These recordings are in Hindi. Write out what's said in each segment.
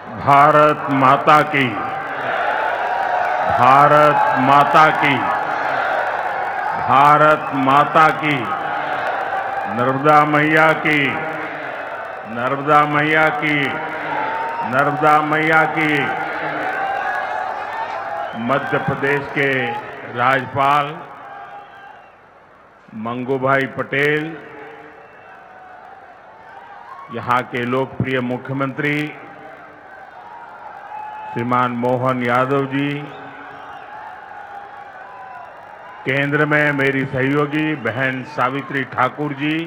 भारत माता की। भारत माता की। भारत माता की। नर्मदा मैया की। नर्मदा मैया की। नर्मदा मैया की। मध्य प्रदेश के राज्यपाल मंगूभाई पटेल, यहां के लोकप्रिय मुख्यमंत्री श्रीमान मोहन यादव जी, केंद्र में मेरी सहयोगी बहन सावित्री ठाकुर जी,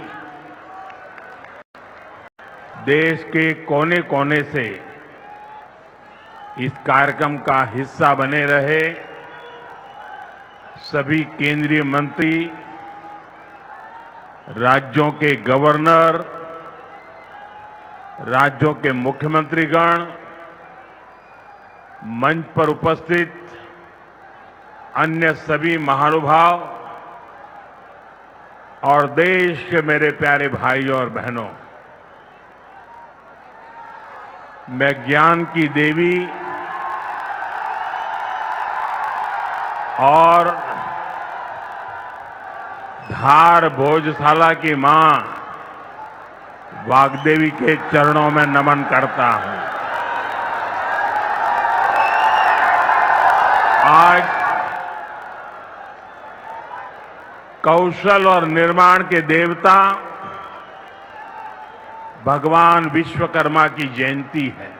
देश के कोने कोने से इस कार्यक्रम का हिस्सा बने रहे सभी केंद्रीय मंत्री, राज्यों के गवर्नर, राज्यों के मुख्यमंत्रीगण, मंच पर उपस्थित अन्य सभी महानुभाव और देश के मेरे प्यारे भाइयों और बहनों, मैं ज्ञान की देवी और धार भोजशाला की मां वाग्देवी के चरणों में नमन करता हूं। आज कौशल और निर्माण के देवता भगवान विश्वकर्मा की जयंती है।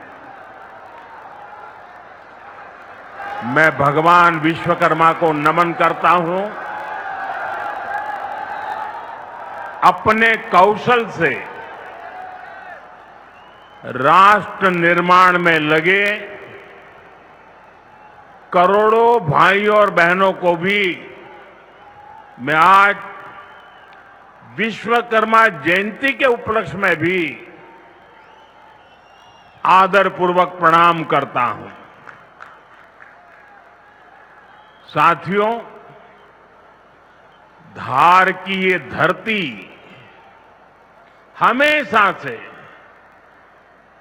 मैं भगवान विश्वकर्मा को नमन करता हूं। अपने कौशल से राष्ट्र निर्माण में लगे करोड़ों भाइयों और बहनों को भी मैं आज विश्वकर्मा जयंती के उपलक्ष्य में भी आदरपूर्वक प्रणाम करता हूं। साथियों, धार की ये धरती हमेशा से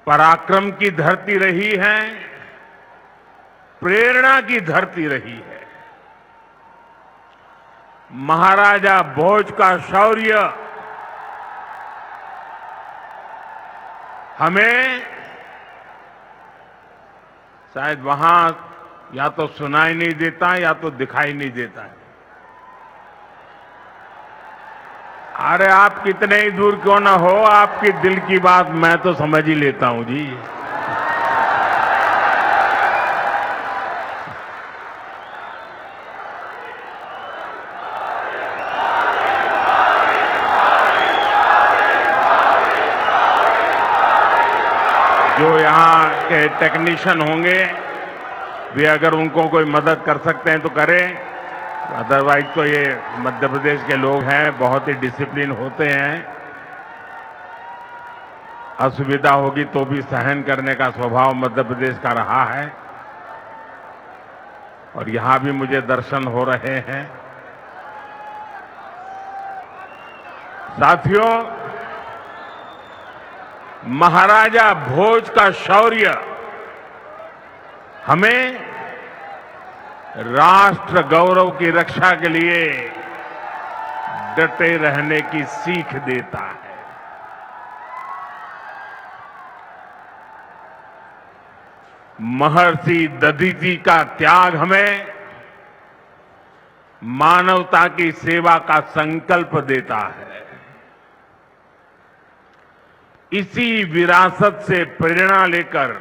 पराक्रम की धरती रही है, प्रेरणा की धरती रही है। महाराजा भोज का शौर्य हमें शायद वहां या तो सुनाई नहीं देता या तो दिखाई नहीं देता है। अरे आप कितने ही दूर क्यों ना हो, आपकी दिल की बात मैं तो समझ ही लेता हूं जी। जो यहाँ के टेक्नीशियन होंगे वे अगर उनको कोई मदद कर सकते हैं तो करें, अदरवाइज तो ये मध्य प्रदेश के लोग हैं, बहुत ही डिसिप्लिन होते हैं। असुविधा होगी तो भी सहन करने का स्वभाव मध्य प्रदेश का रहा है और यहां भी मुझे दर्शन हो रहे हैं। साथियों, महाराजा भोज का शौर्य हमें राष्ट्र गौरव की रक्षा के लिए डटे रहने की सीख देता है। महर्षि दधीचि का त्याग हमें मानवता की सेवा का संकल्प देता है। इसी विरासत से प्रेरणा लेकर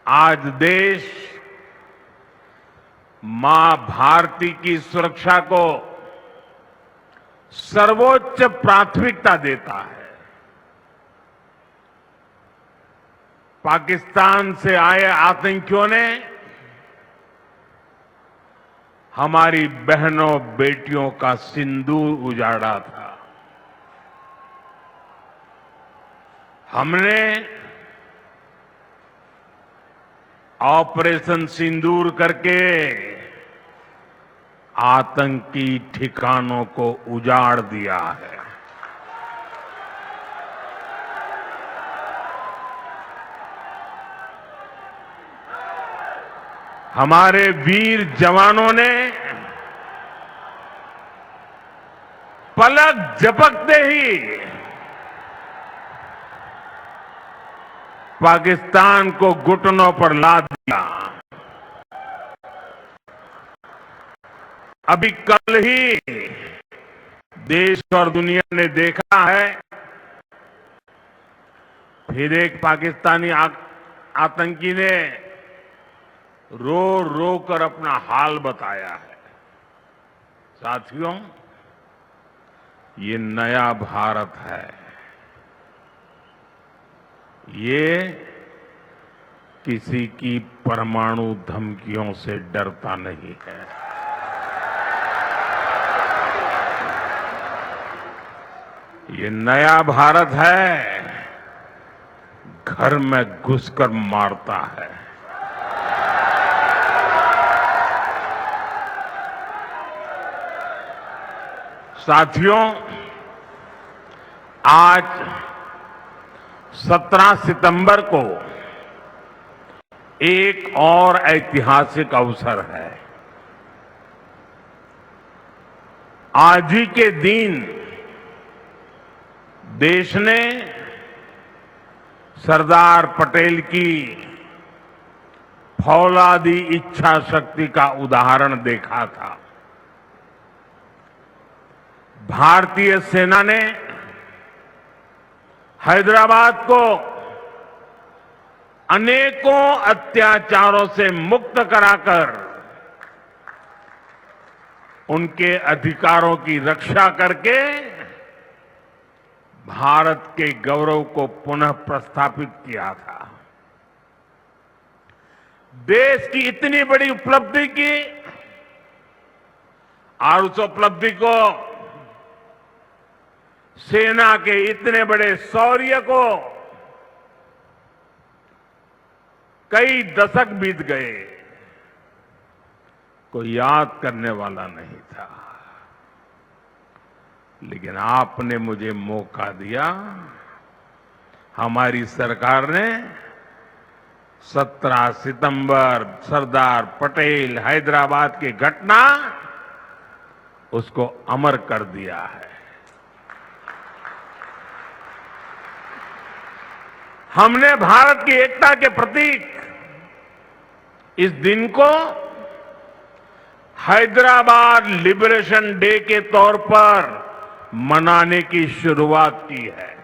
आज देश मां भारती की सुरक्षा को सर्वोच्च प्राथमिकता देता है। पाकिस्तान से आए आतंकियों ने हमारी बहनों बेटियों का सिंदूर उजाड़ा था। हमने ऑपरेशन सिंदूर करके आतंकी ठिकानों को उजाड़ दिया है। हमारे वीर जवानों ने पलक झपकते ही पाकिस्तान को घुटनों पर लाद दिया। अभी कल ही देश और दुनिया ने देखा है, फिर एक पाकिस्तानी आतंकी ने रो रो कर अपना हाल बताया है। साथियों, ये नया भारत है। ये किसी की परमाणु धमकियों से डरता नहीं है। ये नया भारत है, घर में घुसकर मारता है। साथियों, आज 17 सितंबर को एक और ऐतिहासिक अवसर है। आज ही के दिन देश ने सरदार पटेल की फौलादी इच्छा शक्ति का उदाहरण देखा था। भारतीय सेना ने हैदराबाद को अनेकों अत्याचारों से मुक्त कराकर उनके अधिकारों की रक्षा करके भारत के गौरव को पुनः प्रस्थापित किया था। देश की इतनी बड़ी उपलब्धि की और उस उपलब्धि को, सेना के इतने बड़े शौर्य को कई दशक बीत गए, कोई याद करने वाला नहीं था। लेकिन आपने मुझे मौका दिया। हमारी सरकार ने 17 सितंबर सरदार पटेल हैदराबाद की घटना, उसको अमर कर दिया है। हमने भारत की एकता के प्रतीक इस दिन को हैदराबाद लिबरेशन डे के तौर पर मनाने की शुरुआत की है।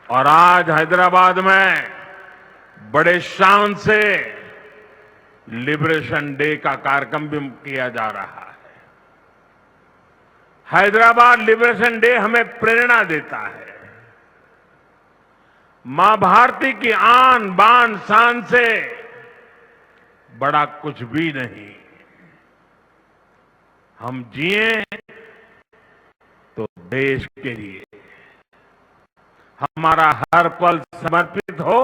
और आज हैदराबाद में बड़े शान से लिबरेशन डे का कार्यक्रम भी किया जा रहा है। हैदराबाद लिबरेशन डे हमें प्रेरणा देता है। मां भारती की आन बान शान से बड़ा कुछ भी नहीं। हम जिए तो देश के लिए, हमारा हर पल समर्पित हो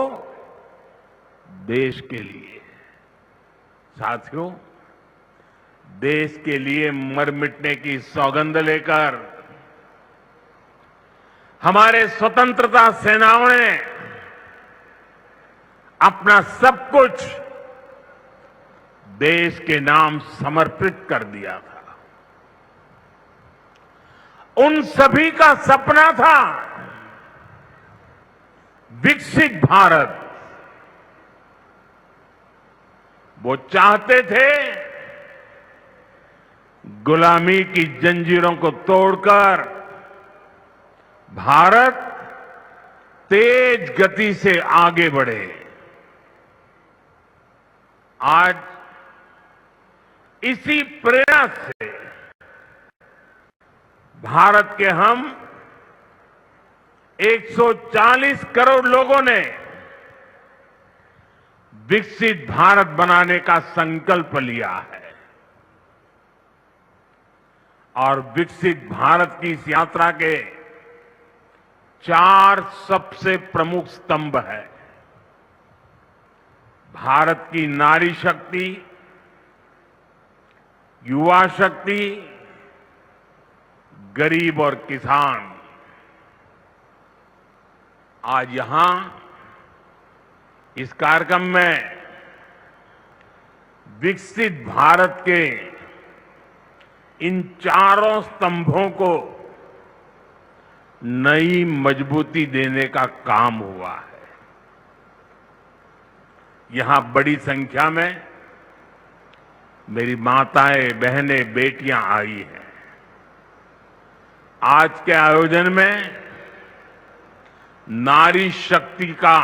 देश के लिए। साथियों, देश के लिए मर मिटने की सौगंध लेकर हमारे स्वतंत्रता सेनाओं ने अपना सब कुछ देश के नाम समर्पित कर दिया था। उन सभी का सपना था विकसित भारत। वो चाहते थे गुलामी की जंजीरों को तोड़कर भारत तेज गति से आगे बढ़े। आज इसी प्रेरणा से भारत के हम 140 करोड़ लोगों ने विकसित भारत बनाने का संकल्प लिया है। और विकसित भारत की इस यात्रा के 4 सबसे प्रमुख स्तंभ है। भारत की नारी शक्ति, युवा शक्ति, गरीब और किसान। आज यहां इस कार्यक्रम में विकसित भारत के इन चारों स्तंभों को नई मजबूती देने का काम हुआ है। यहां बड़ी संख्या में मेरी माताएं, बहनें, बेटियां आई हैं। आज के आयोजन में नारी शक्ति का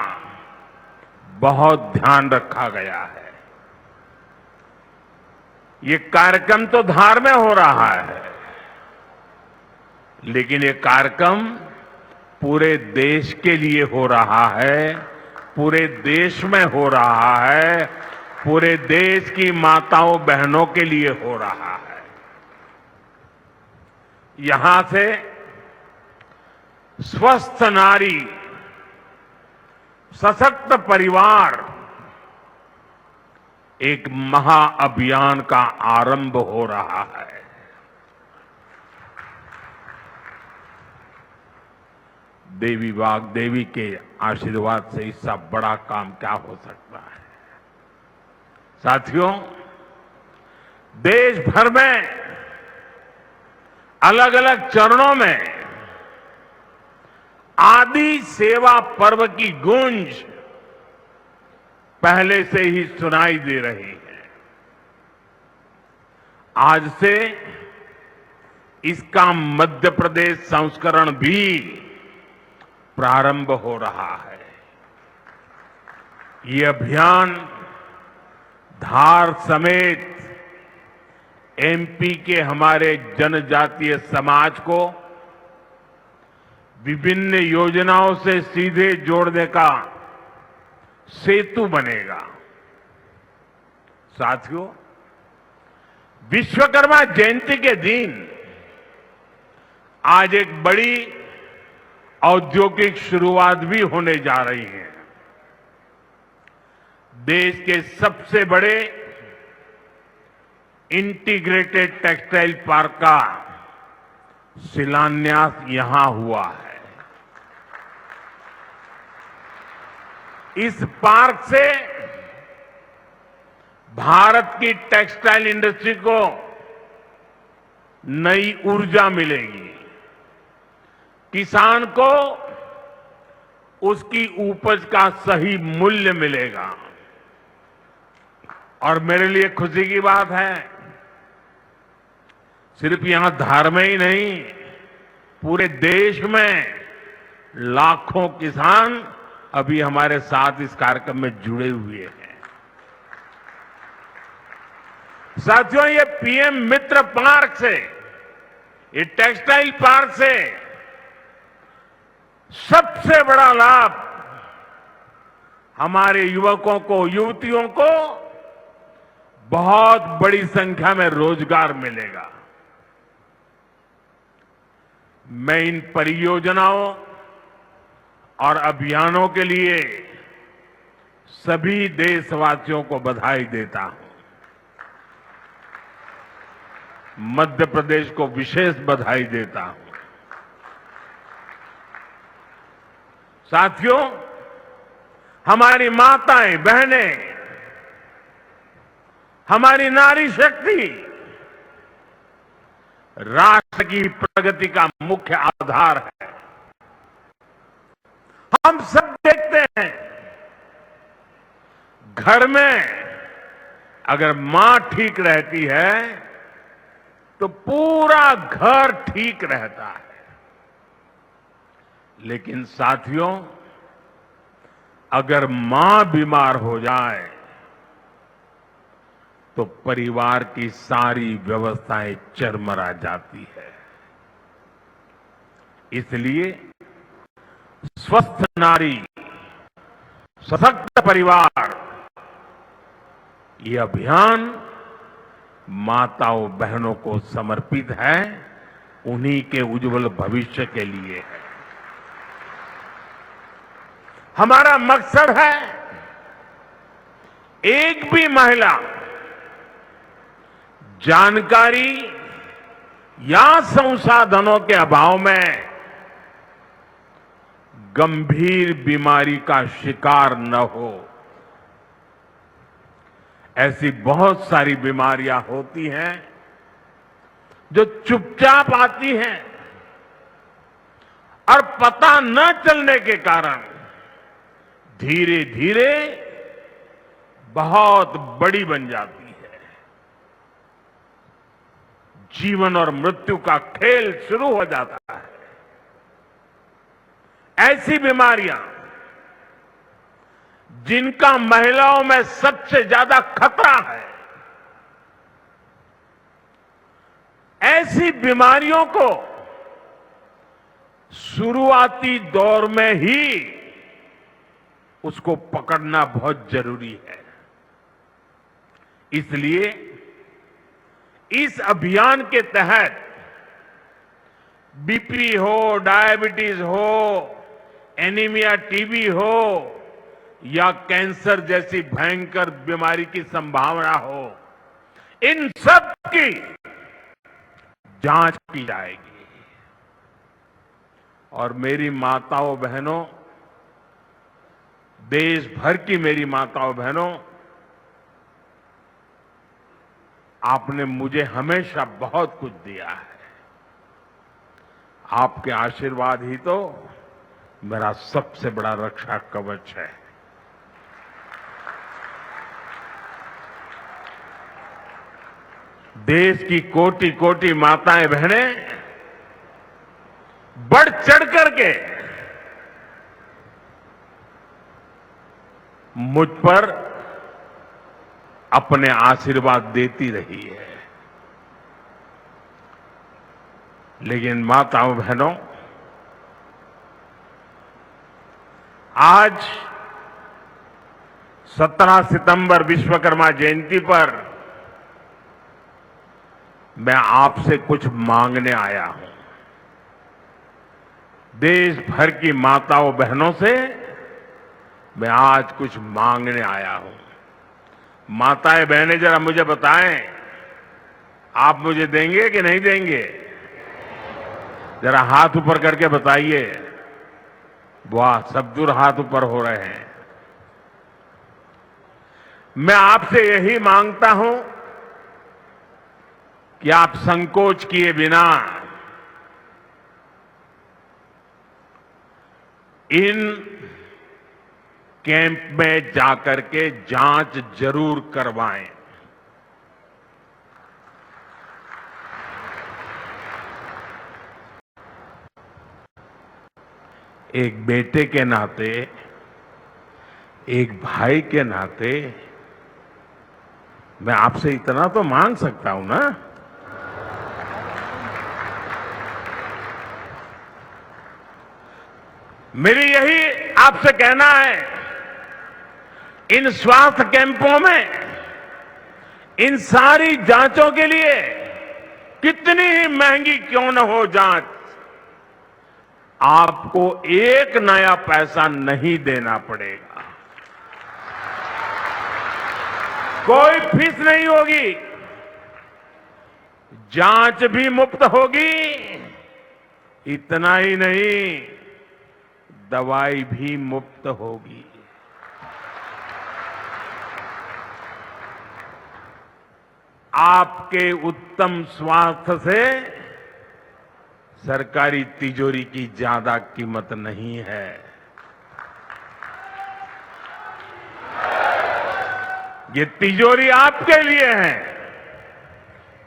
बहुत ध्यान रखा गया है। ये कार्यक्रम तो धार में हो रहा है, लेकिन ये कार्यक्रम पूरे देश के लिए हो रहा है, पूरे देश में हो रहा है, पूरे देश की माताओं बहनों के लिए हो रहा है। यहां से स्वस्थ नारी, सशक्त परिवार एक महाअभियान का आरंभ हो रहा है। देवी वाग्देवी के आशीर्वाद से इससे बड़ा काम क्या हो सकता है। साथियों, देश भर में अलग अलग चरणों में आदि सेवा पर्व की गूंज पहले से ही सुनाई दे रही है। आज से इसका मध्य प्रदेश संस्करण भी प्रारंभ हो रहा है। ये अभियान धार समेत एमपी के हमारे जनजातीय समाज को विभिन्न योजनाओं से सीधे जोड़ने का सेतु बनेगा। साथियों, विश्वकर्मा जयंती के दिन आज एक बड़ी औद्योगिक शुरुआत भी होने जा रही है। देश के सबसे बड़े इंटीग्रेटेड टेक्सटाइल पार्क का शिलान्यास यहां हुआ है। इस पार्क से भारत की टेक्सटाइल इंडस्ट्री को नई ऊर्जा मिलेगी, किसान को उसकी उपज का सही मूल्य मिलेगा। और मेरे लिए खुशी की बात है, सिर्फ यहां धार में ही नहीं, पूरे देश में लाखों किसान अभी हमारे साथ इस कार्यक्रम में जुड़े हुए हैं। साथियों, ये पीएम मित्र पार्क से, ये टेक्सटाइल पार्क से सबसे बड़ा लाभ हमारे युवकों को, युवतियों को बहुत बड़ी संख्या में रोजगार मिलेगा। मैं इन परियोजनाओं और अभियानों के लिए सभी देशवासियों को बधाई देता हूं। मध्य प्रदेश को विशेष बधाई देता हूं। साथियों, हमारी माताएं, बहनें, हमारी नारी शक्ति राष्ट्र की प्रगति का मुख्य आधार है। हम सब देखते हैं, घर में अगर मां ठीक रहती है तो पूरा घर ठीक रहता है। लेकिन साथियों, अगर मां बीमार हो जाए तो परिवार की सारी व्यवस्थाएं चरमरा जाती है। इसलिए स्वस्थ नारी, सशक्त परिवार, ये अभियान माताओं बहनों को समर्पित है, उन्हीं के उज्जवल भविष्य के लिए है। हमारा मकसद है एक भी महिला जानकारी या संसाधनों के अभाव में गंभीर बीमारी का शिकार न हो। ऐसी बहुत सारी बीमारियां होती हैं जो चुपचाप आती हैं और पता न चलने के कारण धीरे धीरे बहुत बड़ी बन जाती है। जीवन और मृत्यु का खेल शुरू हो जाता है। ऐसी बीमारियां जिनका महिलाओं में सबसे ज्यादा खतरा है, ऐसी बीमारियों को शुरुआती दौर में ही उसको पकड़ना बहुत जरूरी है। इसलिए इस अभियान के तहत बीपी हो, डायबिटीज हो, एनीमिया, टीबी हो या कैंसर जैसी भयंकर बीमारी की संभावना हो, इन सब की जांच की जाएगी। और मेरी माताओं बहनों, देश भर की मेरी माताओं बहनों, आपने मुझे हमेशा बहुत कुछ दिया है। आपके आशीर्वाद ही तो मेरा सबसे बड़ा रक्षा कवच है। देश की कोटि कोटि माताएं बहनें बढ़ चढ़ करके मुझ पर अपने आशीर्वाद देती रही है। लेकिन माताओं बहनों, आज 17 सितंबर विश्वकर्मा जयंती पर मैं आपसे कुछ मांगने आया हूं। देश भर की माताओं बहनों से मैं आज कुछ मांगने आया हूं। माताएं बहनें, जरा मुझे बताएं, आप मुझे देंगे कि नहीं देंगे? जरा हाथ ऊपर करके बताइए। वाह, सब दूर हाथ ऊपर हो रहे हैं। मैं आपसे यही मांगता हूं कि आप संकोच किए बिना इन कैंप में जाकर के जांच जरूर करवाएं। एक बेटे के नाते, एक भाई के नाते मैं आपसे इतना तो मांग सकता हूं ना। मेरी यही आपसे कहना है, इन स्वास्थ्य कैंपों में इन सारी जांचों के लिए कितनी ही महंगी क्यों न हो जांच, आपको एक नया पैसा नहीं देना पड़ेगा। कोई फीस नहीं होगी, जांच भी मुफ्त होगी। इतना ही नहीं, दवाई भी मुफ्त होगी। आपके उत्तम स्वास्थ्य से सरकारी तिजोरी की ज्यादा कीमत नहीं है। ये तिजोरी आपके लिए है,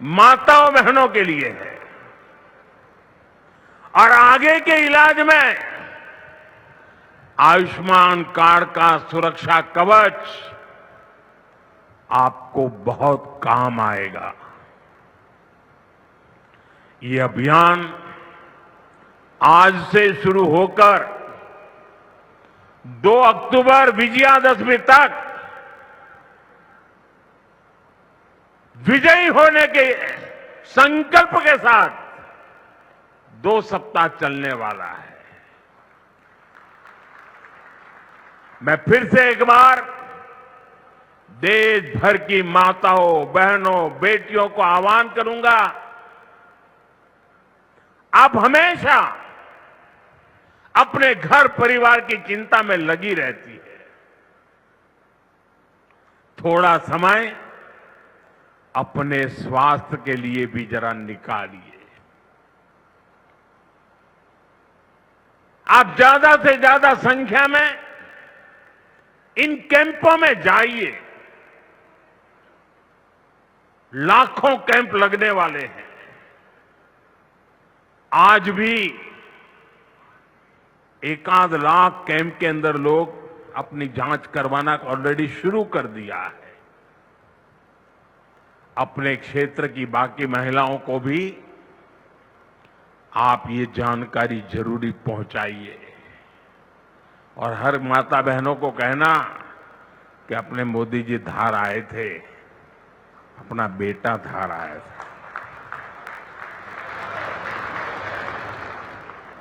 माताओं बहनों के लिए है। और आगे के इलाज में आयुष्मान कार्ड का सुरक्षा कवच आपको बहुत काम आएगा। ये अभियान आज से शुरू होकर 2 अक्टूबर विजयादशमी तक विजयी होने के संकल्प के साथ 2 सप्ताह चलने वाला है। मैं फिर से एक बार देश भर की माताओं, बहनों, बेटियों को आह्वान करूंगा, आप हमेशा अपने घर परिवार की चिंता में लगी रहती है। थोड़ा समय अपने स्वास्थ्य के लिए भी जरा निकालिए। आप ज्यादा से ज्यादा संख्या में इन कैंपों में जाइए। लाखों कैंप लगने वाले हैं। आज भी एकाध लाख कैंप के अंदर लोग अपनी जांच करवाना ऑलरेडी शुरू कर दिया है। अपने क्षेत्र की बाकी महिलाओं को भी आप ये जानकारी जरूरी पहुंचाइए और हर माता बहनों को कहना कि अपने मोदी जी धार आए थे, अपना बेटा धार आया था,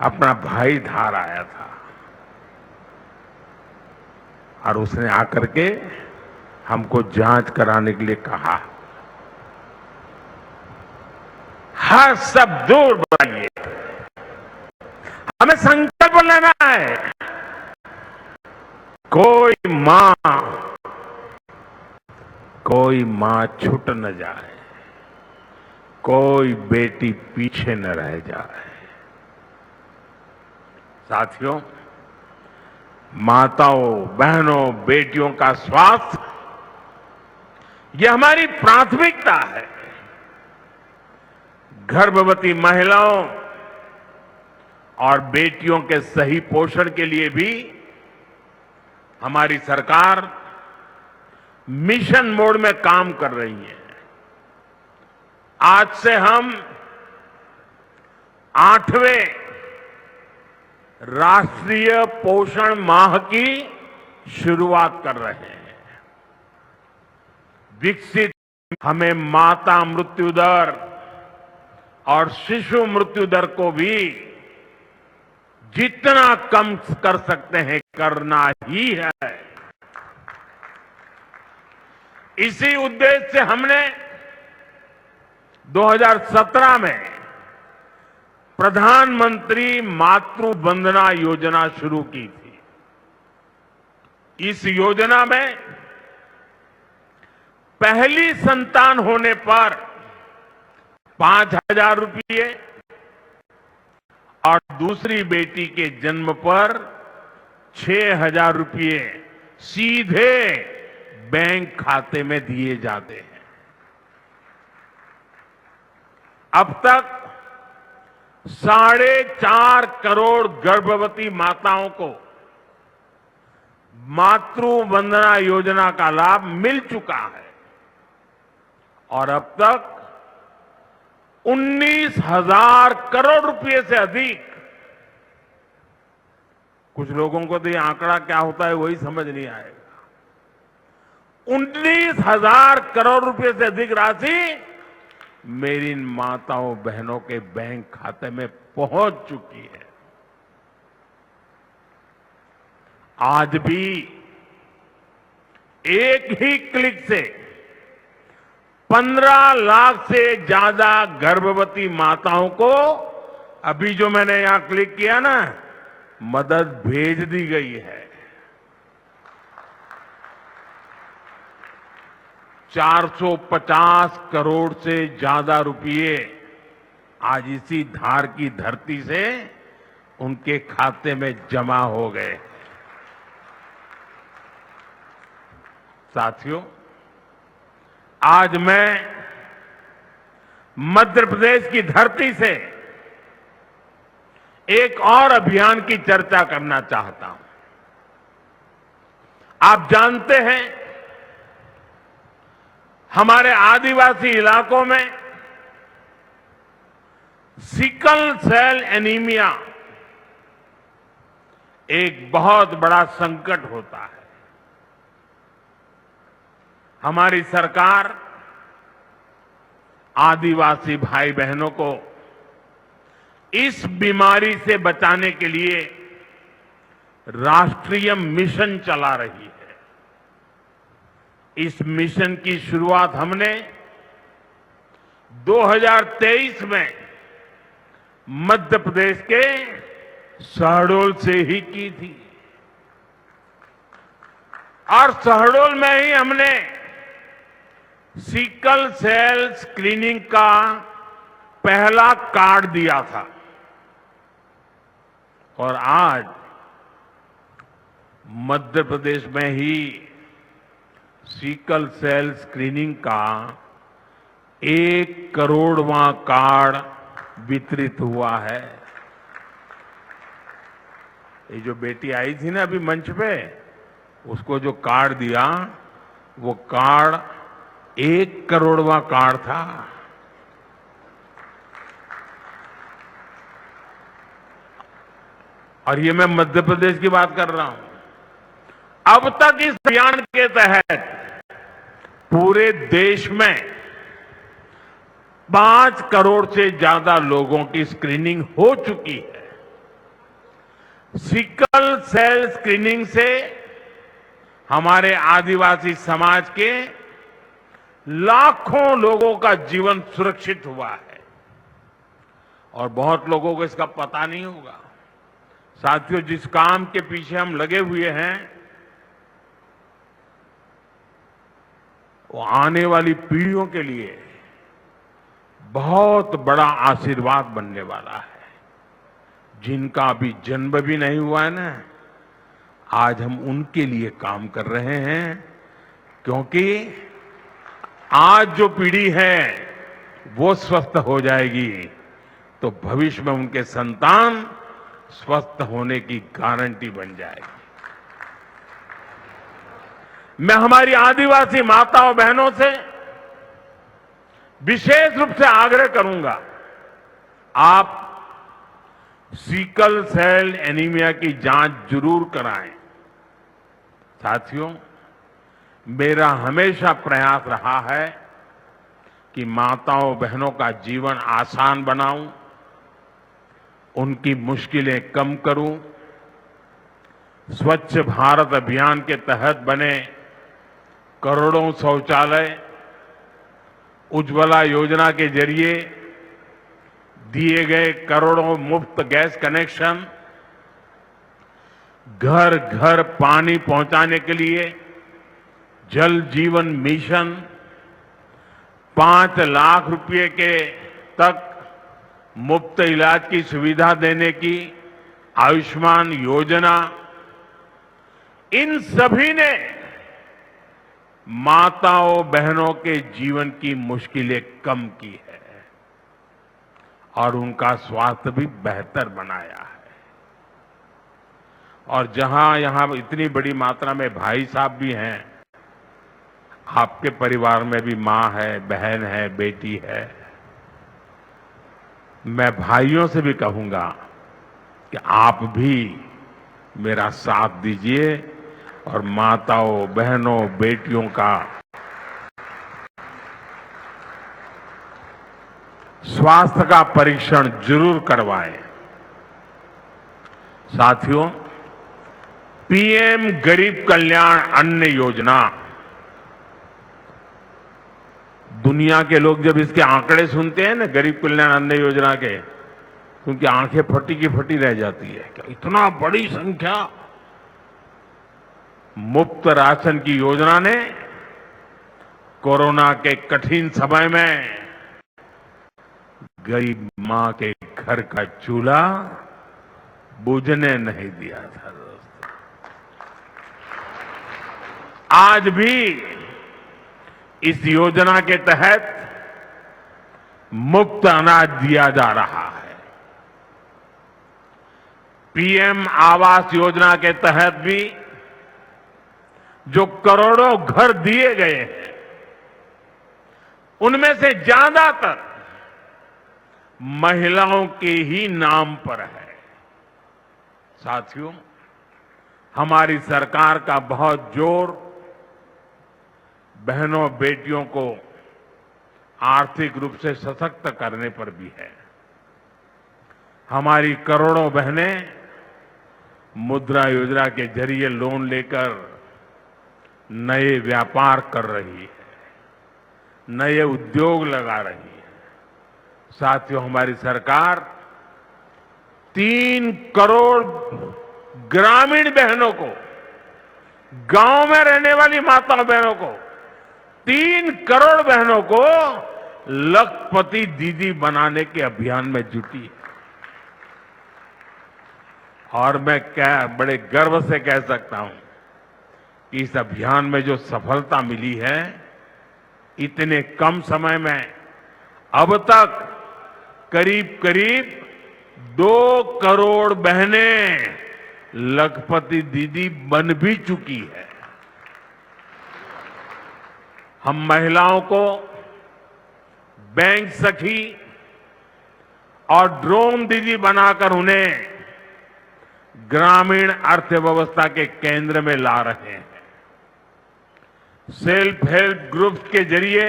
अपना भाई धार आया था और उसने आकर के हमको जांच कराने के लिए कहा। हर सब दूर बढ़ाइए। हमें संकल्प लेना है। कोई मां छूट न जाए, कोई बेटी पीछे न रह जाए। साथियों, माताओं, बहनों, बेटियों का स्वास्थ्य ये हमारी प्राथमिकता है। गर्भवती महिलाओं और बेटियों के सही पोषण के लिए भी हमारी सरकार मिशन मोड में काम कर रही है। आज से हम 8वें राष्ट्रीय पोषण माह की शुरुआत कर रहे हैं। विकसित हमें माता मृत्यु दर और शिशु मृत्यु दर को भी जितना कम कर सकते हैं करना ही है। इसी उद्देश्य से हमने 2017 में प्रधानमंत्री मातृ वंदना योजना शुरू की थी। इस योजना में पहली संतान होने पर 5,000 रुपये और दूसरी बेटी के जन्म पर 6,000 रुपये सीधे बैंक खाते में दिए जाते हैं। अब तक 4.5 करोड़ गर्भवती माताओं को मातृ वंदना योजना का लाभ मिल चुका है और अब तक 19,000 करोड़ रुपए से अधिक, कुछ लोगों को तो ये आंकड़ा क्या होता है वही समझ नहीं आएगा, 19,000 करोड़ रुपए से अधिक राशि मेरी इन माताओं बहनों के बैंक खाते में पहुंच चुकी है। आज भी एक ही क्लिक से 15 लाख से ज्यादा गर्भवती माताओं को, अभी जो मैंने यहां क्लिक किया ना, मदद भेज दी गई है। 450 करोड़ से ज्यादा रुपये आज इसी धार की धरती से उनके खाते में जमा हो गए। साथियों, आज मैं मध्य प्रदेश की धरती से एक और अभियान की चर्चा करना चाहता हूं। आप जानते हैं, हमारे आदिवासी इलाकों में सिकल सेल एनीमिया एक बहुत बड़ा संकट होता है। हमारी सरकार आदिवासी भाई बहनों को इस बीमारी से बचाने के लिए राष्ट्रीय मिशन चला रही है। इस मिशन की शुरुआत हमने 2023 में मध्य प्रदेश के शहडोल से ही की थी और शहडोल में ही हमने सिकल सेल स्क्रीनिंग का पहला कार्ड दिया था और आज मध्य प्रदेश में ही सिकल सेल स्क्रीनिंग का 1 करोड़वां कार्ड वितरित हुआ है। ये जो बेटी आई थी ना अभी मंच पे, उसको जो कार्ड दिया वो कार्ड 1 करोड़वां कार्ड था। और ये मैं मध्य प्रदेश की बात कर रहा हूं। अब तक इस अभियान के तहत पूरे देश में 5 करोड़ से ज्यादा लोगों की स्क्रीनिंग हो चुकी है। सिकल सेल स्क्रीनिंग से हमारे आदिवासी समाज के लाखों लोगों का जीवन सुरक्षित हुआ है और बहुत लोगों को इसका पता नहीं होगा। साथियों, जिस काम के पीछे हम लगे हुए हैं वो आने वाली पीढ़ियों के लिए बहुत बड़ा आशीर्वाद बनने वाला है। जिनका अभी जन्म भी नहीं हुआ है ना, आज हम उनके लिए काम कर रहे हैं, क्योंकि आज जो पीढ़ी है वो स्वस्थ हो जाएगी तो भविष्य में उनके संतान स्वस्थ होने की गारंटी बन जाएगी। मैं हमारी आदिवासी माताओं बहनों से विशेष रूप से आग्रह करूंगा, आप सिकल सेल एनीमिया की जांच जरूर कराएं। साथियों, मेरा हमेशा प्रयास रहा है कि माताओं बहनों का जीवन आसान बनाऊं, उनकी मुश्किलें कम करूं। स्वच्छ भारत अभियान के तहत बने करोड़ों शौचालय, उज्ज्वला योजना के जरिए दिए गए करोड़ों मुफ्त गैस कनेक्शन, घर घर पानी पहुंचाने के लिए जल जीवन मिशन, 5 लाख रुपए के तक मुफ्त इलाज की सुविधा देने की आयुष्मान योजना, इन सभी ने माताओं बहनों के जीवन की मुश्किलें कम की है और उनका स्वास्थ्य भी बेहतर बनाया है। और जहां यहां इतनी बड़ी मात्रा में भाई साहब भी हैं, आपके परिवार में भी मां है, बहन है, बेटी है, मैं भाइयों से भी कहूंगा कि आप भी मेरा साथ दीजिए और माताओं बहनों बेटियों का स्वास्थ्य का परीक्षण जरूर करवाएं। साथियों, पीएम गरीब कल्याण अन्न योजना, दुनिया के लोग जब इसके आंकड़े सुनते हैं ना गरीब कल्याण अन्न योजना के, तो उनकी आंखें फटी की फटी रह जाती है। क्या इतना बड़ी संख्या! मुफ्त राशन की योजना ने कोरोना के कठिन समय में गरीब मां के घर का चूल्हा बुझने नहीं दिया था। दोस्तों, आज भी इस योजना के तहत मुफ्त अनाज दिया जा रहा है। पीएम आवास योजना के तहत भी जो करोड़ों घर दिए गए हैं, उनमें से ज्यादातर महिलाओं के ही नाम पर है। साथियों, हमारी सरकार का बहुत जोर बहनों बेटियों को आर्थिक रूप से सशक्त करने पर भी है। हमारी करोड़ों बहनें मुद्रा योजना के जरिए लोन लेकर नए व्यापार कर रही है, नए उद्योग लगा रही है। साथियों, हमारी सरकार 3 करोड़ ग्रामीण बहनों को, गांव में रहने वाली माताओं बहनों को 3 करोड़ बहनों को लखपति दीदी बनाने के अभियान में जुटी है। और मैं बड़े गर्व से कह सकता हूं कि इस अभियान में जो सफलता मिली है, इतने कम समय में अब तक करीब करीब 2 करोड़ बहनें लखपति दीदी बन भी चुकी है। हम महिलाओं को बैंक सखी और ड्रोन दीदी बनाकर उन्हें ग्रामीण अर्थव्यवस्था के केंद्र में ला रहे हैं। सेल्फ हेल्प ग्रुप्स के जरिए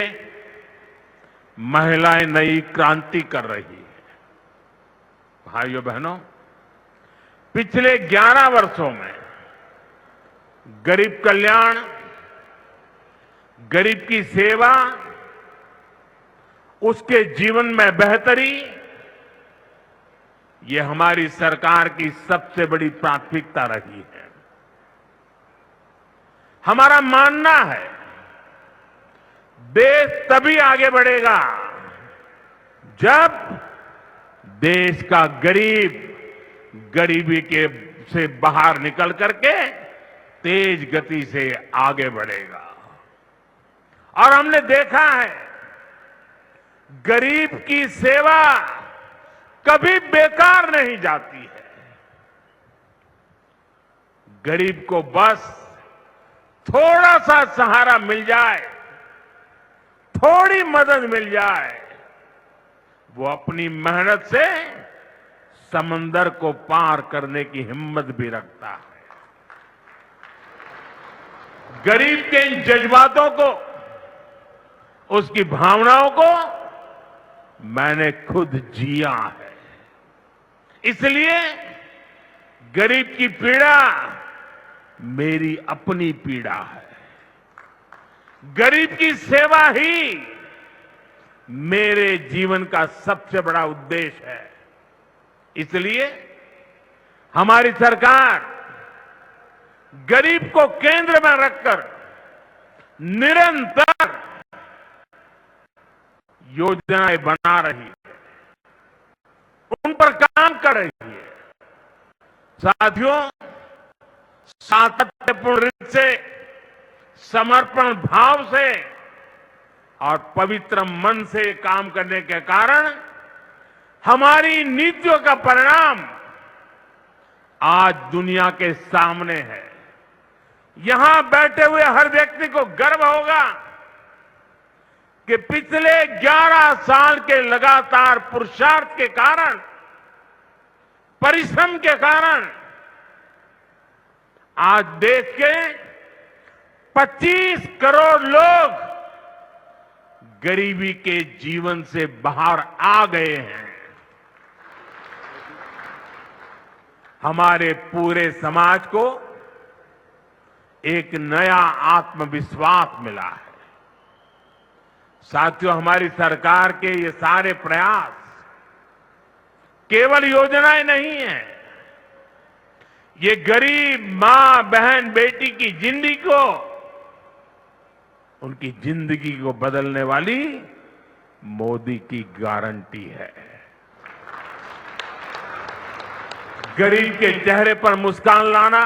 महिलाएं नई क्रांति कर रही है। भाइयों बहनों, पिछले 11 वर्षों में गरीब कल्याण, गरीब की सेवा, उसके जीवन में बेहतरी, ये हमारी सरकार की सबसे बड़ी प्राथमिकता रही है। हमारा मानना है देश तभी आगे बढ़ेगा जब देश का गरीब गरीबी के से बाहर निकल करके तेज गति से आगे बढ़ेगा। और हमने देखा है गरीब की सेवा कभी बेकार नहीं जाती है। गरीब को बस थोड़ा सा सहारा मिल जाए, थोड़ी मदद मिल जाए, वो अपनी मेहनत से समंदर को पार करने की हिम्मत भी रखता है। गरीब के इन जज्बातों को, उसकी भावनाओं को मैंने खुद जिया है। इसलिए गरीब की पीड़ा मेरी अपनी पीड़ा है। गरीब की सेवा ही मेरे जीवन का सबसे बड़ा उद्देश्य है। इसलिए हमारी सरकार गरीब को केंद्र में रखकर निरंतर योजनाएं बना रही है, उन पर काम कर रही है। साथियों, सातत्यपूर्ण रीत से, समर्पण भाव से और पवित्र मन से काम करने के कारण हमारी नीतियों का परिणाम आज दुनिया के सामने है। यहां बैठे हुए हर व्यक्ति को गर्व होगा कि पिछले 11 साल के लगातार पुरुषार्थ के कारण, परिश्रम के कारण आज देश के 25 करोड़ लोग गरीबी के जीवन से बाहर आ गए हैं। हमारे पूरे समाज को एक नया आत्मविश्वास मिला है। साथियों, हमारी सरकार के ये सारे प्रयास केवल योजनाएं नहीं है, ये गरीब मां, बहन, बेटी की जिंदगी को, उनकी जिंदगी को बदलने वाली मोदी की गारंटी है। गरीब के चेहरे पर मुस्कान लाना,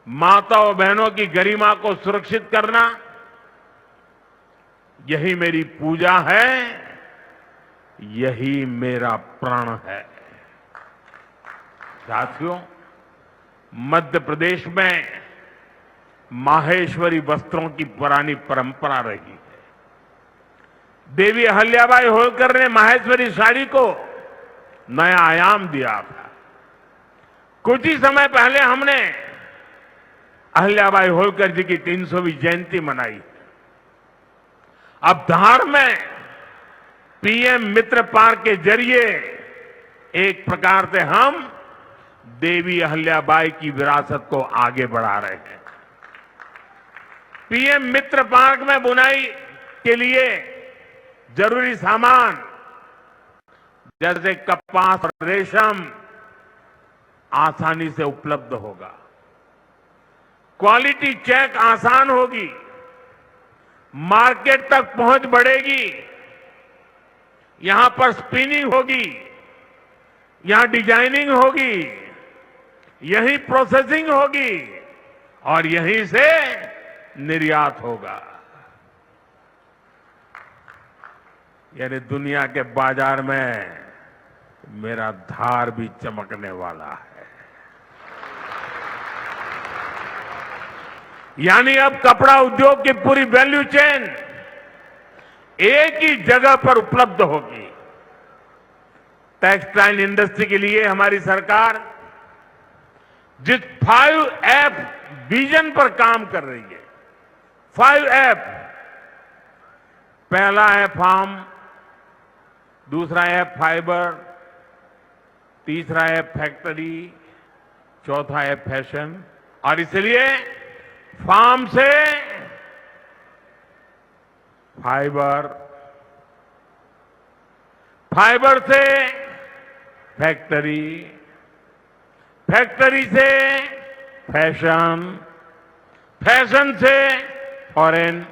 माताओं बहनों की गरिमा को सुरक्षित करना, यही मेरी पूजा है, यही मेरा प्रण है। साथियों, मध्य प्रदेश में माहेश्वरी वस्त्रों की पुरानी परंपरा रही है। देवी अहिल्याबाई होलकर ने माहेश्वरी साड़ी को नया आयाम दिया था। कुछ ही समय पहले हमने अहिल्याबाई होलकर जी की 300वीं जयंती मनाई। अब धार में पीएम मित्र पार्क के जरिए एक प्रकार से हम देवी अहिल्याबाई की विरासत को आगे बढ़ा रहे हैं। पीएम मित्र पार्क में बुनाई के लिए जरूरी सामान जैसे कपास और रेशम आसानी से उपलब्ध होगा। क्वालिटी चेक आसान होगी। मार्केट तक पहुंच बढ़ेगी, यहां पर स्पिनिंग होगी, यहां डिजाइनिंग होगी, यहीं प्रोसेसिंग होगी और यहीं से निर्यात होगा। यानी दुनिया के बाजार में मेरा धार भी चमकने वाला है। यानी अब कपड़ा उद्योग की पूरी वैल्यू चेन एक ही जगह पर उपलब्ध होगी। टेक्सटाइल इंडस्ट्री के लिए हमारी सरकार जिस 5F विजन पर काम कर रही है, 5F, पहला है फार्म, दूसरा है फाइबर, तीसरा है फैक्ट्री, चौथा है फैशन। और इसलिए फार्म से फाइबर, फाइबर से फैक्ट्री, फैक्ट्री से फैशन, फैशन से फॉरेन,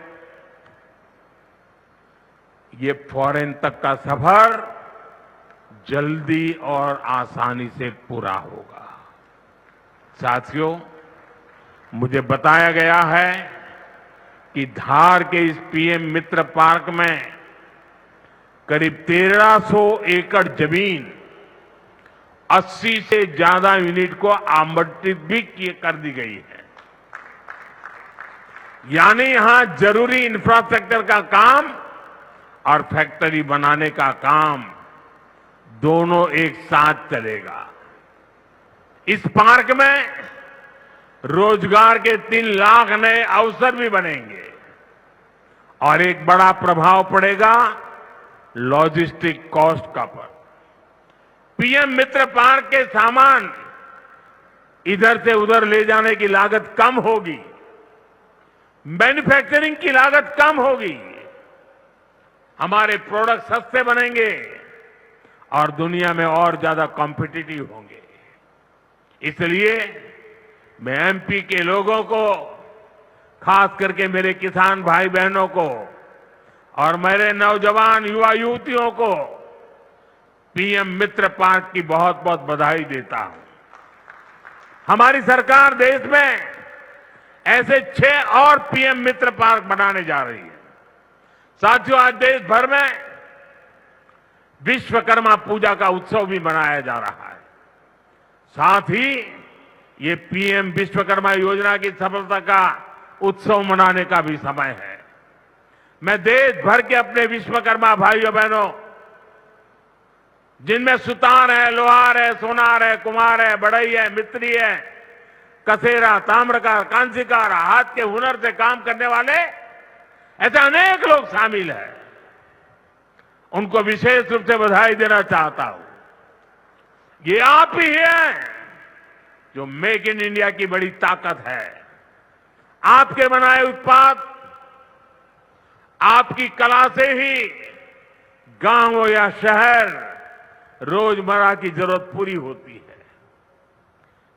ये फॉरेन तक का सफर जल्दी और आसानी से पूरा होगा। साथियों, मुझे बताया गया है कि धार के इस पीएम मित्र पार्क में करीब 1300 एकड़ जमीन 80 से ज्यादा यूनिट को आवंटित भी कर दी गई है। यानी यहां जरूरी इंफ्रास्ट्रक्चर का काम और फैक्ट्री बनाने का काम दोनों एक साथ चलेगा। इस पार्क में रोजगार के 3 लाख नए अवसर भी बनेंगे और एक बड़ा प्रभाव पड़ेगा लॉजिस्टिक कॉस्ट का पर। पीएम मित्र पार्क के सामान इधर से उधर ले जाने की लागत कम होगी, मैन्युफैक्चरिंग की लागत कम होगी, हमारे प्रोडक्ट सस्ते बनेंगे और दुनिया में और ज्यादा कॉम्पिटिटिव होंगे। इसलिए मैं एमपी के लोगों को, खास करके मेरे किसान भाई बहनों को और मेरे नौजवान युवा युवतियों को पीएम मित्र पार्क की बहुत बहुत बधाई देता हूं। हमारी सरकार देश में ऐसे 6 और पीएम मित्र पार्क बनाने जा रही है। साथियों, आज देश भर में विश्वकर्मा पूजा का उत्सव भी मनाया जा रहा है। साथ ही ये पीएम विश्वकर्मा योजना की सफलता का उत्सव मनाने का भी समय है। मैं देश भर के अपने विश्वकर्मा भाइयों बहनों, जिनमें सुतार है, लोहार है, सोनार है, कुम्हार है, बढ़ई है, मिस्त्री है, कसेरा, ताम्रकार, कांसीकार, हाथ के हुनर से काम करने वाले ऐसे अनेक लोग शामिल हैं, उनको विशेष रूप से बधाई देना चाहता हूं। ये आप ही हैं जो मेक इन इंडिया की बड़ी ताकत है। आपके बनाए उत्पाद, आपकी कला से ही गांव हो या शहर रोजमर्रा की जरूरत पूरी होती है।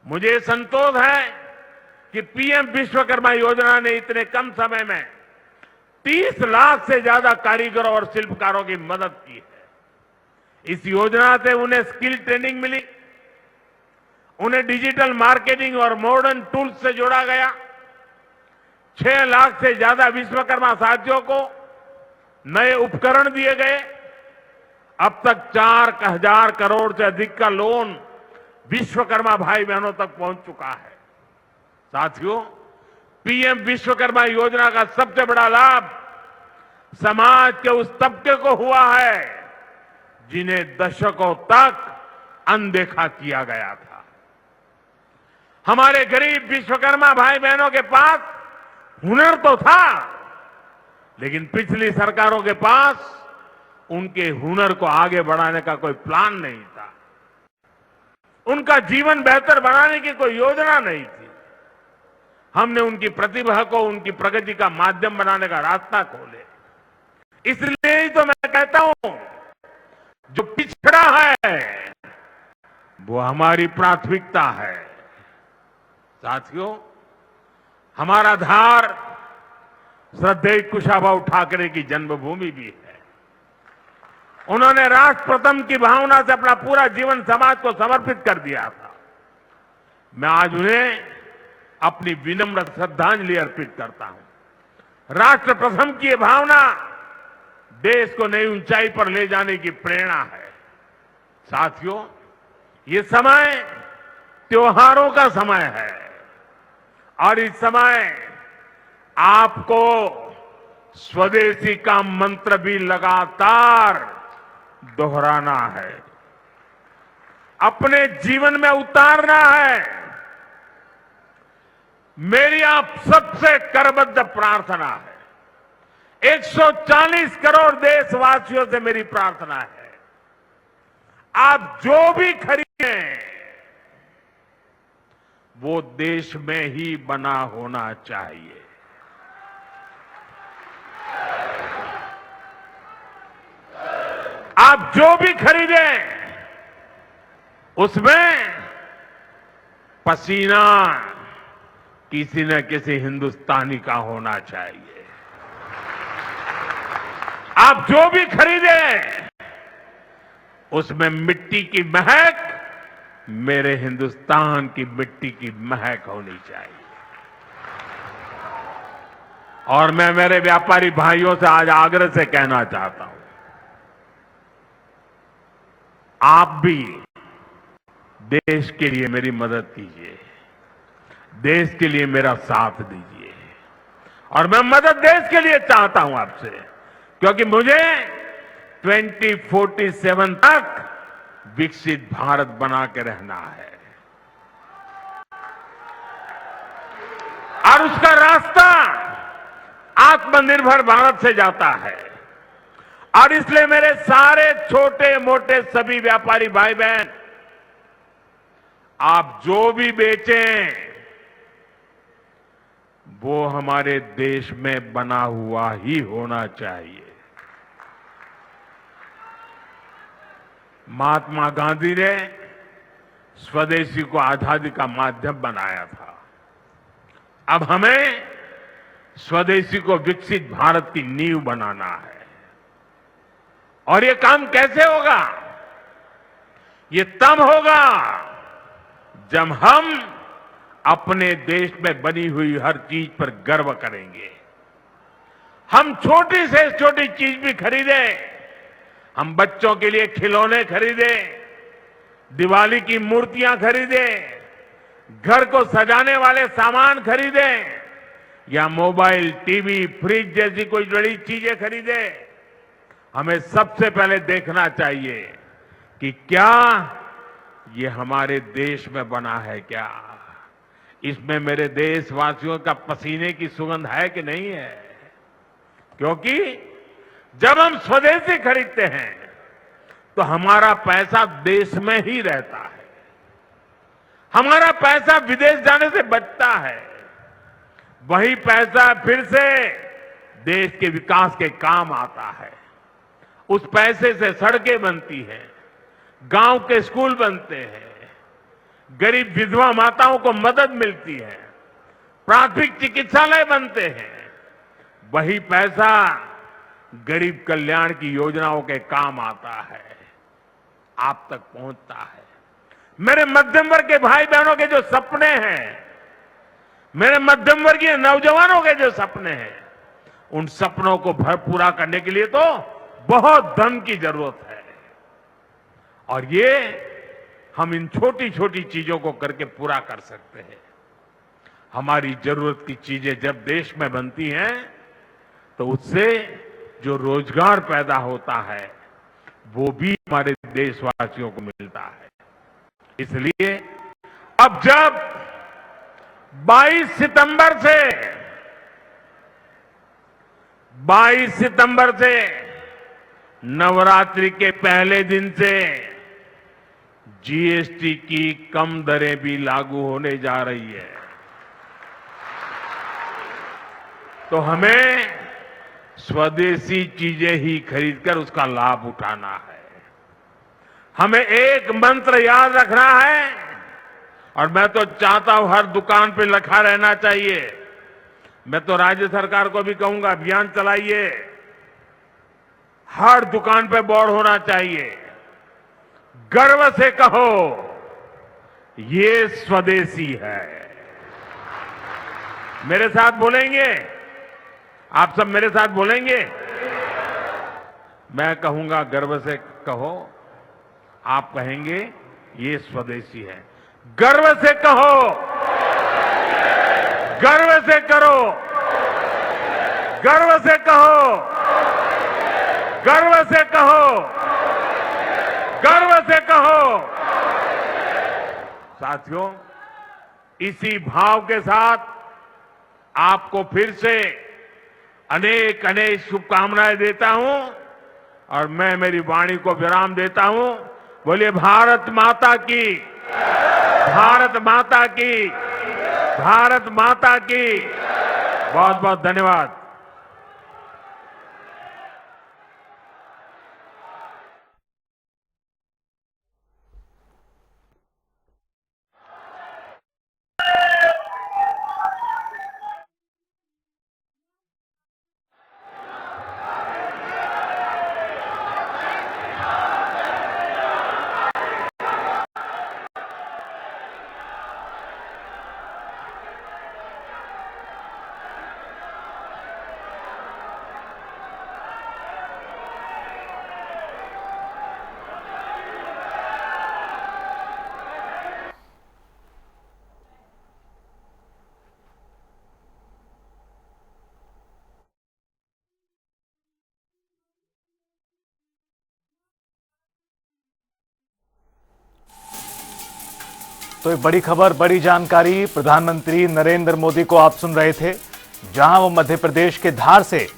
मुझे संतोष है कि पीएम विश्वकर्मा योजना ने इतने कम समय में 30 लाख से ज्यादा कारीगरों और शिल्पकारों की मदद की है। इस योजना से उन्हें स्किल ट्रेनिंग मिली, उन्हें डिजिटल मार्केटिंग और मॉडर्न टूल्स से जोड़ा गया। 6 लाख से ज्यादा विश्वकर्मा साथियों को नए उपकरण दिए गए। अब तक 4,000 करोड़ से अधिक का लोन विश्वकर्मा भाई बहनों तक पहुंच चुका है। साथियों, पीएम विश्वकर्मा योजना का सबसे बड़ा लाभ समाज के उस तबके को हुआ है जिन्हें दशकों तक अनदेखा किया गया था। हमारे गरीब विश्वकर्मा भाई बहनों के पास हुनर तो था, लेकिन पिछली सरकारों के पास उनके हुनर को आगे बढ़ाने का कोई प्लान नहीं था। उनका जीवन बेहतर बनाने की कोई योजना नहीं थी। हमने उनकी प्रतिभा को उनकी प्रगति का माध्यम बनाने का रास्ता खोले। इसलिए ही तो मैं कहता हूं, जो पिछड़ा है वो हमारी प्राथमिकता है। साथियों, हमारा धार श्रद्धेय कुशाभाऊ ठाकरे की जन्मभूमि भी है। उन्होंने राष्ट्र प्रथम की भावना से अपना पूरा जीवन समाज को समर्पित कर दिया था। मैं आज उन्हें अपनी विनम्र श्रद्धांजलि अर्पित करता हूं। राष्ट्र प्रथम की ये भावना देश को नई ऊंचाई पर ले जाने की प्रेरणा है। साथियों, ये समय त्योहारों का समय है और इस समय आपको स्वदेशी का मंत्र भी लगातार दोहराना है, अपने जीवन में उतारना है। मेरी आप सबसे करबद्ध प्रार्थना है, 140 करोड़ देशवासियों से मेरी प्रार्थना है, आप जो भी खरीदें वो देश में ही बना होना चाहिए। आप जो भी खरीदें उसमें पसीना किसी न किसी हिंदुस्तानी का होना चाहिए। आप जो भी खरीदें उसमें मिट्टी की महक मेरे हिंदुस्तान की मिट्टी की महक होनी चाहिए। और मैं मेरे व्यापारी भाइयों से आज आग्रह से कहना चाहता हूं, आप भी देश के लिए मेरी मदद कीजिए, देश के लिए मेरा साथ दीजिए। और मैं मदद देश के लिए चाहता हूं आपसे, क्योंकि मुझे 2047 तक विकसित भारत बना के रहना है और उसका रास्ता आत्मनिर्भर भारत से जाता है। और इसलिए मेरे सारे छोटे मोटे सभी व्यापारी भाई बहन, आप जो भी बेचें वो हमारे देश में बना हुआ ही होना चाहिए। महात्मा गांधी ने स्वदेशी को आजादी का माध्यम बनाया था। अब हमें स्वदेशी को विकसित भारत की नींव बनाना है। और ये काम कैसे होगा? ये तब होगा जब हम अपने देश में बनी हुई हर चीज पर गर्व करेंगे। हम छोटी से छोटी चीज भी खरीदें, हम बच्चों के लिए खिलौने खरीदें, दिवाली की मूर्तियां खरीदें, घर को सजाने वाले सामान खरीदें या मोबाइल, टीवी, फ्रिज जैसी कोई बड़ी चीजें खरीदें, हमें सबसे पहले देखना चाहिए कि क्या ये हमारे देश में बना है, क्या इसमें मेरे देशवासियों का पसीने की सुगंध है कि नहीं है। क्योंकि जब हम स्वदेशी खरीदते हैं तो हमारा पैसा देश में ही रहता है, हमारा पैसा विदेश जाने से बचता है। वही पैसा फिर से देश के विकास के काम आता है। उस पैसे से सड़कें बनती हैं, गांव के स्कूल बनते हैं, गरीब विधवा माताओं को मदद मिलती है, प्राथमिक चिकित्सालय बनते हैं। वही पैसा गरीब कल्याण की योजनाओं के काम आता है, आप तक पहुंचता है। मेरे मध्यम वर्ग के भाई बहनों के जो सपने हैं, मेरे मध्यम वर्गीय नौजवानों के जो सपने हैं, उन सपनों को पूरा करने के लिए तो बहुत धन की जरूरत है। और ये हम इन छोटी छोटी चीजों को करके पूरा कर सकते हैं। हमारी जरूरत की चीजें जब देश में बनती हैं तो उससे जो रोजगार पैदा होता है वो भी हमारे देशवासियों को मिलता है। इसलिए अब जब 22 सितंबर से नवरात्रि के पहले दिन से जीएसटी की कम दरें भी लागू होने जा रही है, तो हमें स्वदेशी चीजें ही खरीदकर उसका लाभ उठाना है। हमें एक मंत्र याद रखना है और मैं तो चाहता हूं हर दुकान पे लिखा रहना चाहिए, मैं तो राज्य सरकार को भी कहूंगा, अभियान चलाइए, हर दुकान पे बोर्ड होना चाहिए, गर्व से कहो ये स्वदेशी है। मेरे साथ बोलेंगे? आप सब मेरे साथ बोलेंगे? मैं कहूंगा गर्व से कहो, आप कहेंगे ये स्वदेशी है। गर्व से कहो, गर्व से करो, गर्व से कहो, गर्व से कहो, गर्व से कहो। साथियों, इसी भाव के साथ आपको फिर से अनेक अनेक शुभकामनाएं देता हूं और मैं मेरी वाणी को विराम देता हूं। बोलिए भारत माता की, भारत माता की, भारत माता की। बहुत बहुत धन्यवाद। तो एक बड़ी खबर, बड़ी जानकारी प्रधानमंत्री नरेंद्र मोदी को आप सुन रहे थे, जहां वो मध्य प्रदेश के धार से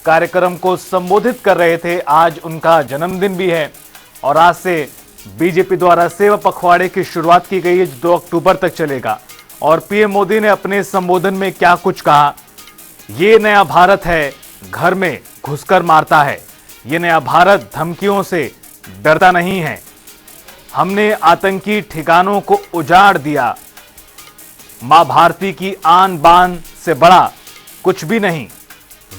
कार्यक्रम को संबोधित कर रहे थे। आज उनका जन्मदिन भी है और आज से बीजेपी द्वारा सेवा पखवाड़े की शुरुआत की गई है, जो 2 अक्टूबर तक चलेगा। और पीएम मोदी ने अपने संबोधन में क्या कुछ कहा, ये नया भारत है, घर में घुसकर मारता है। ये नया भारत धमकियों से डरता नहीं है। हमने आतंकी ठिकानों को उजाड़ दिया। मां भारती की आन बान से बड़ा कुछ भी नहीं।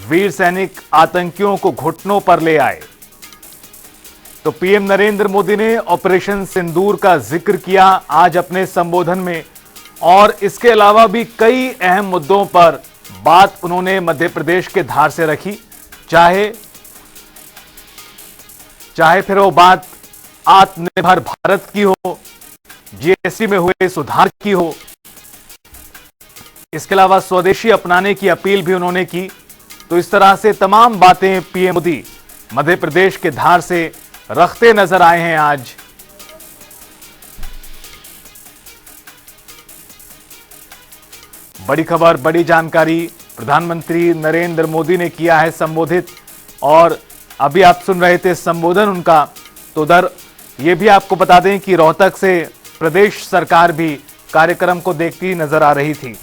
वीर सैनिक आतंकियों को घुटनों पर ले आए। तो पीएम नरेंद्र मोदी ने ऑपरेशन सिंदूर का जिक्र किया आज अपने संबोधन में, और इसके अलावा भी कई अहम मुद्दों पर बात उन्होंने मध्य प्रदेश के धार से रखी। चाहे फिर वो बात आत्मनिर्भर भारत की हो, जीएसटी में हुए सुधार की हो, इसके अलावा स्वदेशी अपनाने की अपील भी उन्होंने की। तो इस तरह से तमाम बातें पीएम मोदी मध्य प्रदेश के धार से रखते नजर आए हैं आज। बड़ी खबर, बड़ी जानकारी, प्रधानमंत्री नरेंद्र मोदी ने किया है संबोधित, और अभी आप सुन रहे थे संबोधन उनका। तो उधर ये भी आपको बता दें कि रोहतक से प्रदेश सरकार भी कार्यक्रम को देखती नजर आ रही थी।